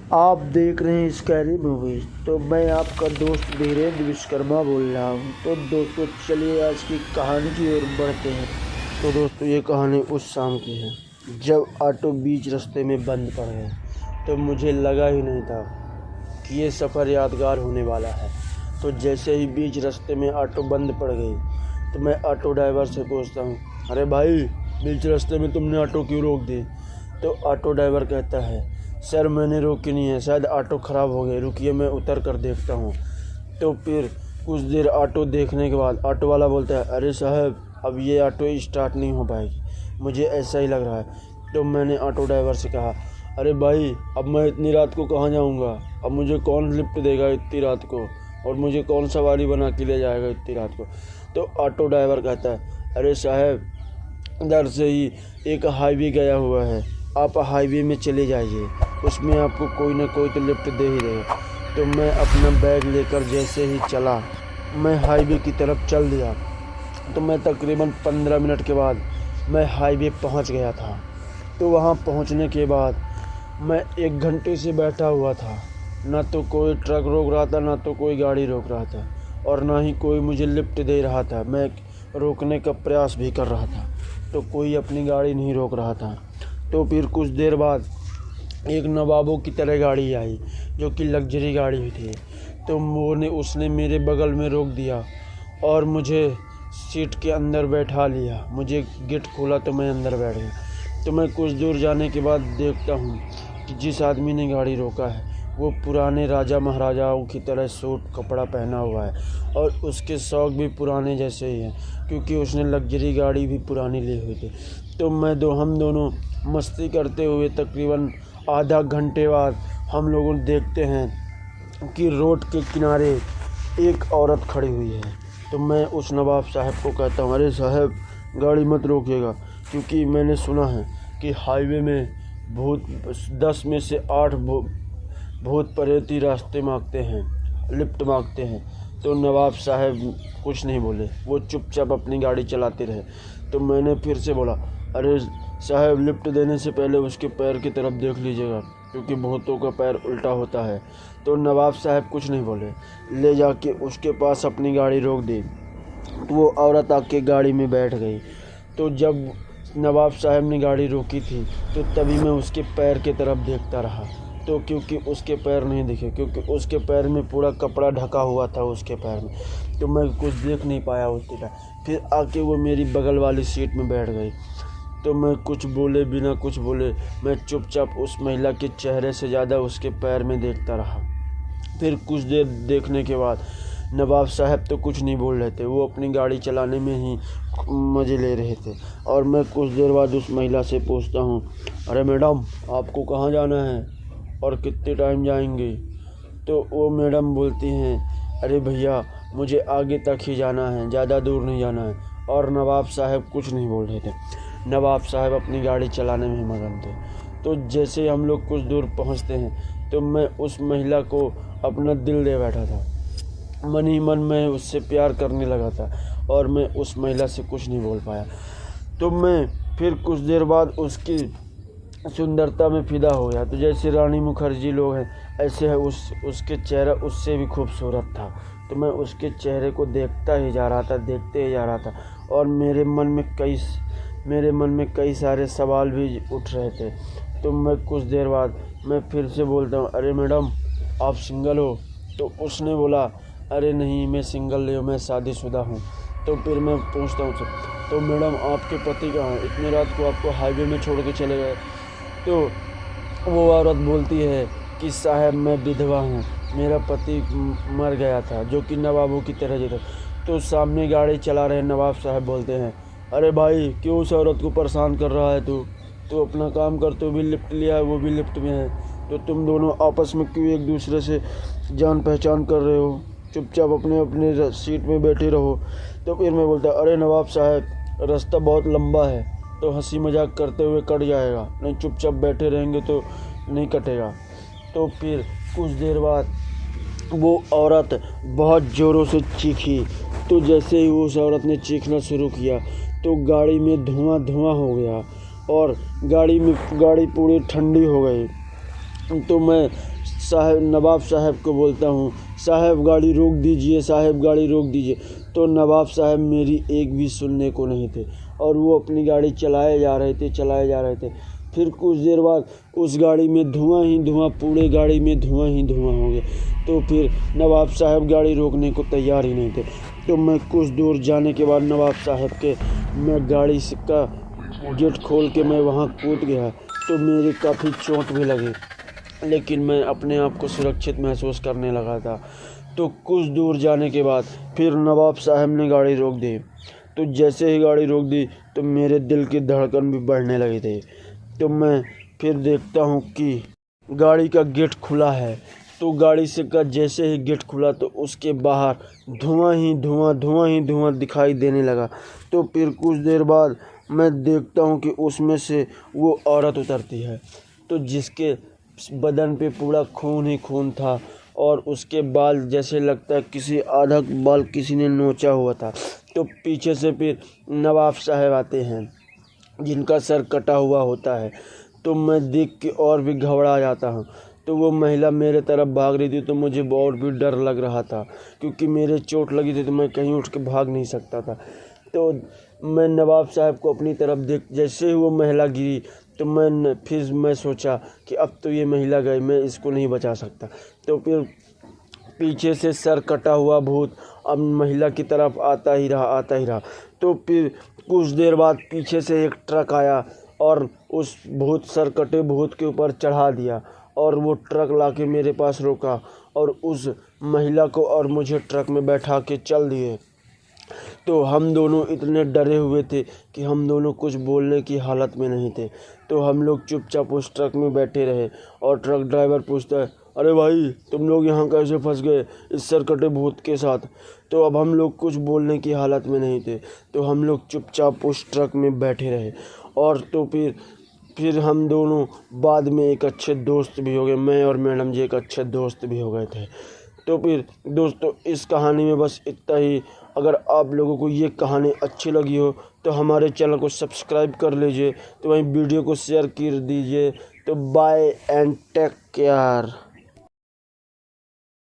आप देख रहे हैं स्कैरी मूवीज। तो मैं आपका दोस्त वीरेंद्र विश्वकर्मा बोल रहा हूँ। तो दोस्तों चलिए आज की कहानी की ओर बढ़ते हैं। तो दोस्तों ये कहानी उस शाम की है जब ऑटो बीच रास्ते में बंद पड़ गए। तो मुझे लगा ही नहीं था कि ये सफ़र यादगार होने वाला है। तो जैसे ही बीच रास्ते में ऑटो बंद पड़ गई तो मैं ऑटो ड्राइवर से पूछता हूँ, अरे भाई बीच रास्ते में तुमने ऑटो क्यों रोक दी? तो ऑटो ड्राइवर कहता है, सर मैंने रोकी नहीं है, शायद ऑटो ख़राब हो गई, रुकिए मैं उतर कर देखता हूँ। तो फिर कुछ देर ऑटो देखने के बाद ऑटो वाला बोलता है, अरे साहब अब ये ऑटो स्टार्ट नहीं हो पाएगी, मुझे ऐसा ही लग रहा है। तो मैंने ऑटो ड्राइवर से कहा, अरे भाई अब मैं इतनी रात को कहाँ जाऊँगा, अब मुझे कौन लिफ्ट देगा इतनी रात को, और मुझे कौन सवारी बना के ले जाएगा इतनी रात को। तो ऑटो ड्राइवर कहता है, अरे साहब इधर से ही एक हाईवे गया हुआ है, आप हाईवे में चले जाइए, उसमें आपको कोई ना कोई तो लिफ्ट दे ही देगा। तो मैं अपना बैग लेकर जैसे ही चला, मैं हाईवे की तरफ चल दिया। तो मैं तकरीबन 15 मिनट के बाद मैं हाईवे पहुंच गया था। तो वहां पहुंचने के बाद मैं 1 घंटे से बैठा हुआ था, ना तो कोई ट्रक रोक रहा था, ना तो कोई गाड़ी रोक रहा था, और ना ही कोई मुझे लिफ्ट दे रहा था। मैं रोकने का प्रयास भी कर रहा था तो कोई अपनी गाड़ी नहीं रोक रहा था। तो फिर कुछ देर बाद एक नवाबों की तरह गाड़ी आई जो कि लग्जरी गाड़ी थी। तो उसने मेरे बगल में रोक दिया और मुझे सीट के अंदर बैठा लिया। मुझे गेट खोला तो मैं अंदर बैठ गया। तो मैं कुछ दूर जाने के बाद देखता हूँ कि जिस आदमी ने गाड़ी रोका है वो पुराने राजा महाराजाओं की तरह सूट कपड़ा पहना हुआ है, और उसके शौक भी पुराने जैसे ही हैं, क्योंकि उसने लग्जरी गाड़ी भी पुरानी ली हुई थी। तो हम दोनों मस्ती करते हुए तकरीबन आधा घंटे बाद हम लोग देखते हैं कि रोड के किनारे एक औरत खड़ी हुई है। तो मैं उस नवाब साहब को कहता हूँ, अरे साहब गाड़ी मत रोकिएगा, क्योंकि मैंने सुना है कि हाईवे में 10 में से 8 भूत प्रेत रास्ते मांगते हैं, लिफ्ट मांगते हैं। तो नवाब साहब कुछ नहीं बोले, वो चुपचाप अपनी गाड़ी चलाते रहे। तो मैंने फिर से बोला, अरे साहब लिफ्ट देने से पहले उसके पैर की तरफ देख लीजिएगा, क्योंकि भूतों का पैर उल्टा होता है। तो नवाब साहब कुछ नहीं बोले, ले जाके उसके पास अपनी गाड़ी रोक दी। तो वो औरत आके गाड़ी में बैठ गई। तो जब नवाब साहब ने गाड़ी रोकी थी तो तभी मैं उसके पैर की तरफ देखता रहा। तो क्योंकि उसके पैर नहीं दिखे, क्योंकि उसके पैर में पूरा कपड़ा ढका हुआ था उसके पैर में, तो मैं कुछ देख नहीं पाया उस टाइम। फिर आके वो मेरी बगल वाली सीट में बैठ गई। तो मैं कुछ बोले बिना कुछ बोले मैं चुपचाप उस महिला के चेहरे से ज़्यादा उसके पैर में देखता रहा। फिर कुछ देर देखने के बाद नवाब साहब तो कुछ नहीं बोल रहे थे, वो अपनी गाड़ी चलाने में ही मज़े ले रहे थे। और मैं कुछ देर बाद उस महिला से पूछता हूँ, अरे मैडम आपको कहाँ जाना है और कितने टाइम जाएंगे? तो वो मैडम बोलती हैं, अरे भैया मुझे आगे तक ही जाना है, ज़्यादा दूर नहीं जाना है। और नवाब साहब कुछ नहीं बोल रहे थे, नवाब साहब अपनी गाड़ी चलाने में मगन थे। तो जैसे हम लोग कुछ दूर पहुंचते हैं तो मैं उस महिला को अपना दिल दे बैठा था, मन ही मन में उससे प्यार करने लगा था, और मैं उस महिला से कुछ नहीं बोल पाया। तो मैं फिर कुछ देर बाद उसकी सुंदरता में फिदा हो गया। तो जैसे रानी मुखर्जी लोग हैं ऐसे है उसके चेहरा उससे भी खूबसूरत था। तो मैं उसके चेहरे को देखता ही जा रहा था, देखते ही जा रहा था, और मेरे मन में कई सारे सवाल भी उठ रहे थे। तो मैं कुछ देर बाद मैं फिर से बोलता हूँ, अरे मैडम आप सिंगल हो? तो उसने बोला, अरे नहीं मैं सिंगल नहीं हूँ, मैं शादीशुदा हूँ। तो फिर मैं पूछता हूँ, तो मैडम आपके पति कहाँ हैं? इतनी रात को आपको हाईवे में छोड़ के चले गए? तो वो औरत बोलती है कि साहब मैं विधवा हूँ, मेरा पति मर गया था, जो कि नवाबों की तरह जीता। तो सामने गाड़ी चला रहे नवाब साहब बोलते हैं, अरे भाई क्यों उस औरत को परेशान कर रहा है तू अपना काम कर, तो भी लिफ्ट लिया है, वो भी लिफ्ट में है, तो तुम दोनों आपस में क्यों एक दूसरे से जान पहचान कर रहे हो? चुपचाप अपने अपने सीट में बैठे रहो। तो फिर मैं बोलता, अरे नवाब साहब रास्ता बहुत लंबा है, तो हंसी मजाक करते हुए कट जाएगा, नहीं चुपचाप बैठे रहेंगे तो नहीं कटेगा। तो फिर कुछ देर बाद वो औरत बहुत ज़ोरों से चीखी। तो जैसे ही उस औरत ने चीखना शुरू किया तो गाड़ी में धुआं हो गया, और गाड़ी पूरी ठंडी हो गई। तो मैं नवाब साहब को बोलता हूँ, साहब गाड़ी रोक दीजिए, साहब गाड़ी रोक दीजिए। तो नवाब साहब मेरी एक भी सुनने को नहीं थे और वो अपनी गाड़ी चलाए जा रहे थे। फिर कुछ देर बाद उस गाड़ी में धुआं ही धुआं, पूरे गाड़ी में धुआं ही धुआं हो गया। तो फिर नवाब साहब गाड़ी रोकने को तैयार ही नहीं थे। तो मैं कुछ दूर जाने के बाद नवाब साहब के मैं गाड़ी का गेट खोल के मैं वहाँ कूद गया। तो मेरी काफ़ी चोट भी लगी, लेकिन मैं अपने आप को सुरक्षित महसूस करने लगा था। तो कुछ दूर जाने के बाद फिर नवाब साहब ने गाड़ी रोक दी। तो जैसे ही गाड़ी रोक दी तो मेरे दिल की धड़कन भी बढ़ने लगी थी। तो मैं फिर देखता हूँ कि गाड़ी का गेट खुला है। तो गाड़ी से का जैसे ही गेट खुला तो उसके बाहर धुआं ही धुआं दिखाई देने लगा। तो फिर कुछ देर बाद मैं देखता हूँ कि उसमें से वो औरत उतरती है, तो जिसके बदन पे पूरा खून ही खून था और उसके बाल जैसे लगता है किसी आधा बाल किसी ने नोचा हुआ था। तो पीछे से फिर नवाब साहब आते हैं जिनका सर कटा हुआ होता है। तो मैं देख के और भी घबरा जाता हूँ। तो वो महिला मेरे तरफ भाग रही थी, तो मुझे और भी डर लग रहा था क्योंकि मेरे चोट लगी थी, तो मैं कहीं उठ के भाग नहीं सकता था। तो मैं नवाब साहब को अपनी तरफ देख, जैसे ही वो महिला गिरी तो मैं सोचा कि अब तो ये महिला गई, मैं इसको नहीं बचा सकता। तो फिर पीछे से सर कटा हुआ भूत अब महिला की तरफ आता ही रहा। तो फिर कुछ देर बाद पीछे से एक ट्रक आया और उस सर कटे भूत के ऊपर चढ़ा दिया और वो ट्रक लाके मेरे पास रोका और उस महिला को और मुझे ट्रक में बैठा के चल दिए। तो हम दोनों इतने डरे हुए थे कि हम दोनों कुछ बोलने की हालत में नहीं थे। तो हम लोग चुपचाप उस ट्रक में बैठे रहे और ट्रक ड्राइवर पूछता है, अरे भाई तुम लोग यहाँ कैसे फंस गए इस सरकटे भूत के साथ। तो अब हम लोग कुछ बोलने की हालत में नहीं थे, तो हम लोग चुपचाप उस ट्रक में बैठे रहे। और तो फिर हम दोनों बाद में एक अच्छे दोस्त भी हो गए, मैं और मैडम जी एक अच्छे दोस्त भी हो गए थे। तो फिर दोस्तों इस कहानी में बस इतना ही। अगर आप लोगों को ये कहानी अच्छी लगी हो तो हमारे चैनल को सब्सक्राइब कर लीजिए, तो वहीं वीडियो को शेयर कर दीजिए। तो बाय एंड टेक केयर।